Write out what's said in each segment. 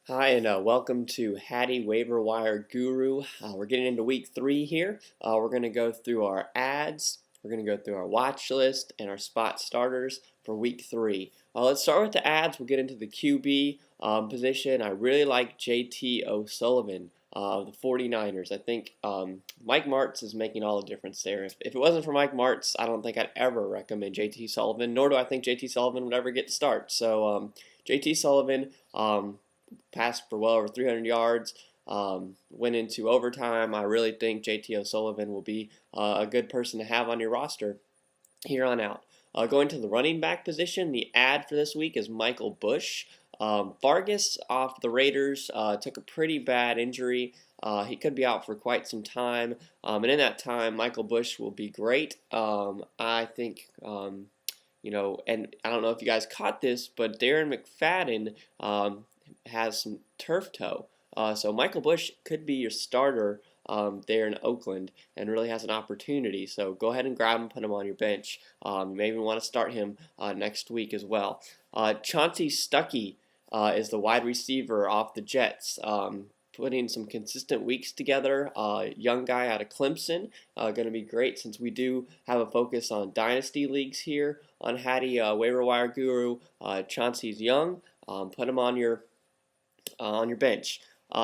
Hi, and welcome to Hatty Waiver Guru. We're getting into week 3 here. We're going to go through our ads, we're going to go through our watch list, and our spot starters for week 3. Let's start with the ads. We'll get into the QB position. I really like JT O'Sullivan of the 49ers. I think Mike Martz is making all the difference there. If it wasn't for Mike Martz, I don't think I'd ever recommend JT Sullivan, nor do I think JT Sullivan would ever get to start. So JT Sullivan passed for well over 300 yards, went into overtime. I really think JT O'Sullivan will be a good person to have on your roster here on out. Going to the running back position, the ad for this week is Michael Bush. Vargas off the Raiders took a pretty bad injury. He could be out for quite some time, and in that time, Michael Bush will be great. I think, and I don't know if you guys caught this, but Darren McFadden has some turf toe. So Michael Bush could be your starter there in Oakland and really has an opportunity. So go ahead and grab him, put him on your bench. You may even want to start him next week as well. Chansi Stuckey is the wide receiver off the Jets. Putting some consistent weeks together. Young guy out of Clemson. Going to be great since we do have a focus on dynasty leagues here on Hatty Waiver Wire Guru. Chauncey's young. Put him on your bench.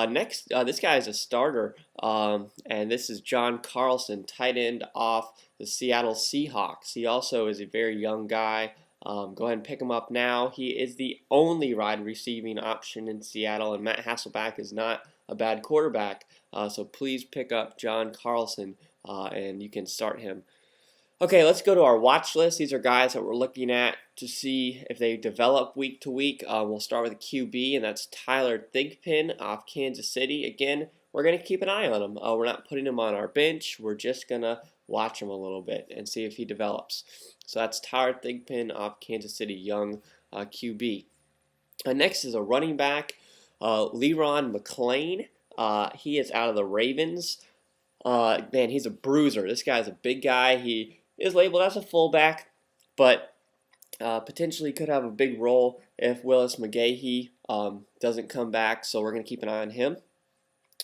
Next, this guy is a starter, and this is John Carlson, tight end off the Seattle Seahawks. He also is a very young guy. Go ahead and pick him up now. He is the only wide receiving option in Seattle, and Matt Hasselbeck is not a bad quarterback. So please pick up John Carlson, and you can start him. Okay, let's go to our watch list. These are guys that we're looking at to see if they develop week to week. We'll start with a QB, and that's Tyler Thigpen off Kansas City. Again, we're going to keep an eye on him. We're not putting him on our bench. We're just going to watch him a little bit and see if he develops. So that's Tyler Thigpen off Kansas City, young QB. Next is a running back, Leron McClain. He is out of the Ravens. Man, he's a bruiser. This guy's a big guy. He is labeled as a fullback, but potentially could have a big role if Willis McGahee doesn't come back, so we're going to keep an eye on him.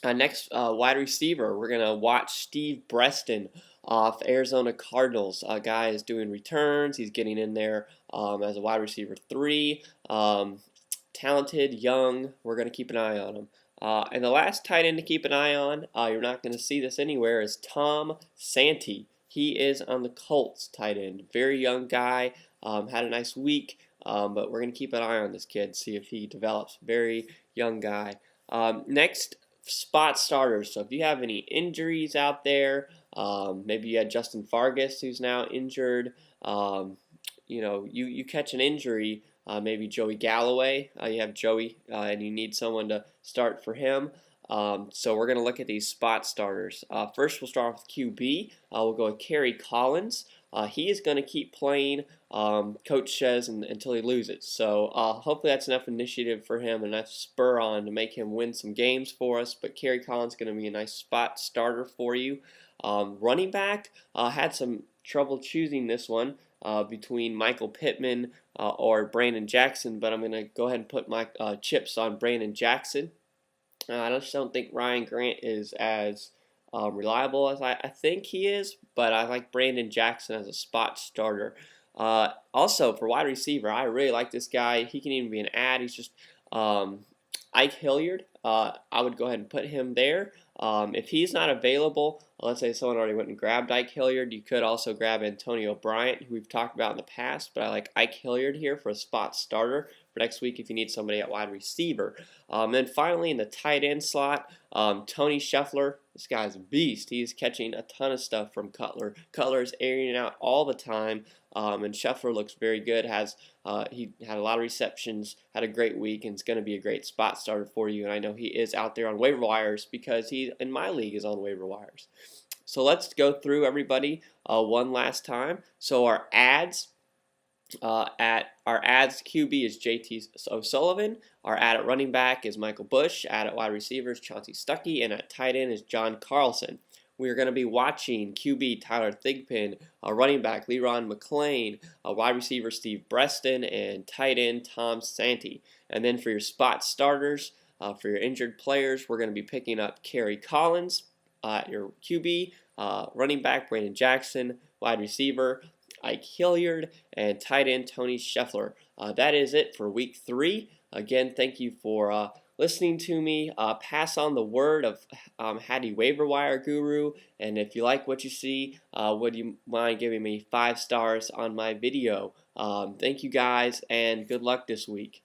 Next, wide receiver, we're going to watch Steve Breaston off Arizona Cardinals. Guy is doing returns. He's getting in there as a wide receiver 3. Talented, young. We're going to keep an eye on him. And the last tight end to keep an eye on, you're not going to see this anywhere, is Tom Santi. He is on the Colts tight end. Very young guy, had a nice week, but we're going to keep an eye on this kid, see if he develops. Very young guy. Next, spot starters. So if you have any injuries out there, maybe you had Justin Vargas who's now injured, you catch an injury, maybe Joey Galloway. You have Joey, and you need someone to start for him. So we're going to look at these spot starters. First, we'll start with QB. We'll go with Kerry Collins. He is going to keep playing, Coach says, until he loses. So hopefully that's enough initiative for him and enough spur on to make him win some games for us. But Kerry Collins is going to be a nice spot starter for you. Running back, had some trouble choosing this one between Michael Pittman or Brandon Jackson, but I'm going to go ahead and put my chips on Brandon Jackson. I just don't think Ryan Grant is as reliable as I think he is, but I like Brandon Jackson as a spot starter. Also, for wide receiver, I really like this guy. He can even be an ad. He's just Ike Hillard. I would go ahead and put him there. If he's not available, let's say someone already went and grabbed Ike Hillard, you could also grab Antonio Bryant, who we've talked about in the past, but I like Ike Hillard here for a spot starter for next week if you need somebody at wide receiver. And finally, in the tight end slot, Tony Scheffler. This guy's a beast. He's catching a ton of stuff from Cutler. Cutler is airing it out all the time, and Scheffler looks very good. He had a lot of receptions, had a great week, and is going to be a great spot starter for you. And I know he is out there on waiver wires because he, in my league, is on waiver wires. So let's go through everybody one last time. So our ads, QB is JT O'Sullivan. Our ad at running back is Michael Bush. Ad at wide receiver is Chansi Stuckey, and at tight end is John Carlson. We are going to be watching QB Tyler Thigpen, running back Leron McClain, wide receiver Steve Breaston, and tight end Tom Santi. And then for your spot starters, For your injured players, we're going to be picking up Kerry Collins at your QB, running back Brandon Jackson, wide receiver Ike Hillard, and tight end Tony Scheffler. That is it for week 3. Again, thank you for listening to me. Pass on the word of Hatty Waiver Guru, and if you like what you see, would you mind giving me 5 stars on my video? Thank you guys, and good luck this week.